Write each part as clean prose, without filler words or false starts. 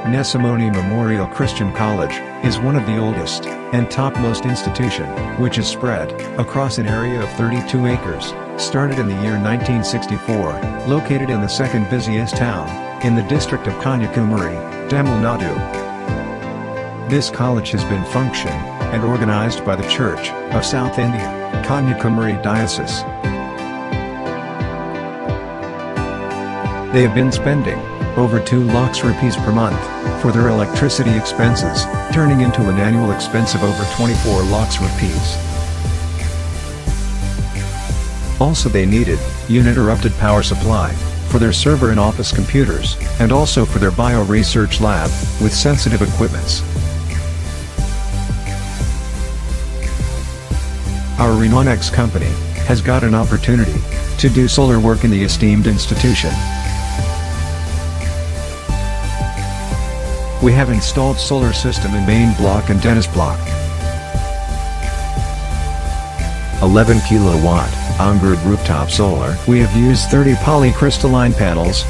Nesimone Memorial Christian College is one of the oldest and topmost institution, which is spread across an area of 32 acres, started in the year 1964, located in the second busiest town in the district of Kanyakumari, Tamil Nadu. This college has been functioned and organized by the Church of South India, Kanyakumari Diocese. They have been spending over 2 lakhs rupees per month for their electricity expenses, turning into an annual expense of over 24 lakhs rupees. Also they needed uninterrupted power supply for their server and office computers, and also for their bio-research lab with sensitive equipments. Our Renonex company has got an opportunity to do solar work in the esteemed institution. We have installed solar system in main block and Dennis block. 11 kilowatt on-grid rooftop solar. We have used 30 polycrystalline panels,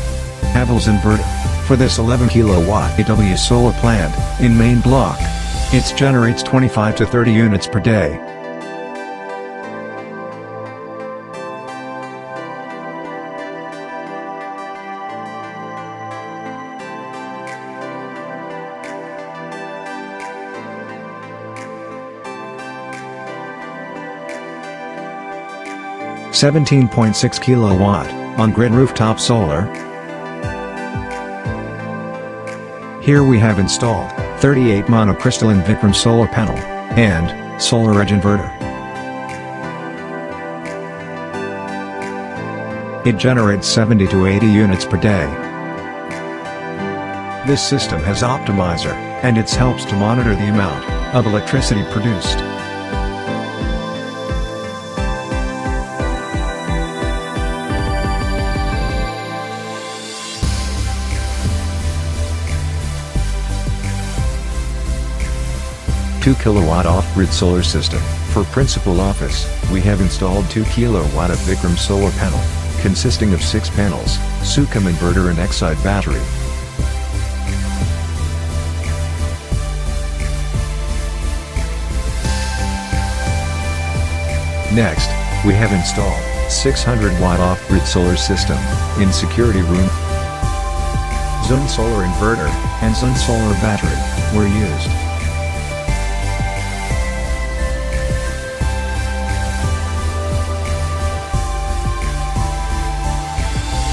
Havells inverter, for this 11 kilowatt AW solar plant in main block. It generates 25 to 30 units per day. $17.6 kilowatt on-grid rooftop solar. Here we have installed 38 monocrystalline Vikram solar panel and solar edge inverter. It generates 70 to 80 units per day. This system has optimizer, and it helps to monitor the amount of electricity produced. $2 kilowatt off-grid solar system. For principal office, we have installed 2 kilowatt of Vikram solar panel, consisting of 6 panels, Sukhum inverter and Exide battery. Next, we have installed 600 watt off-grid solar system in security room. Zone solar inverter and Zone solar battery were used.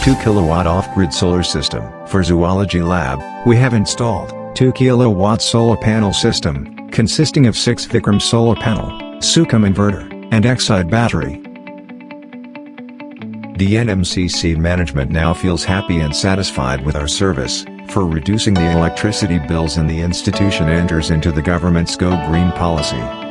$2 kilowatt off-grid solar system. For zoology lab, we have installed 2 kilowatt solar panel system, consisting of 6 Vikram solar panel, Sukhum inverter, and Exide battery. The NMCC management now feels happy and satisfied with our service, for reducing the electricity bills, and the institution enters into the government's Go Green policy.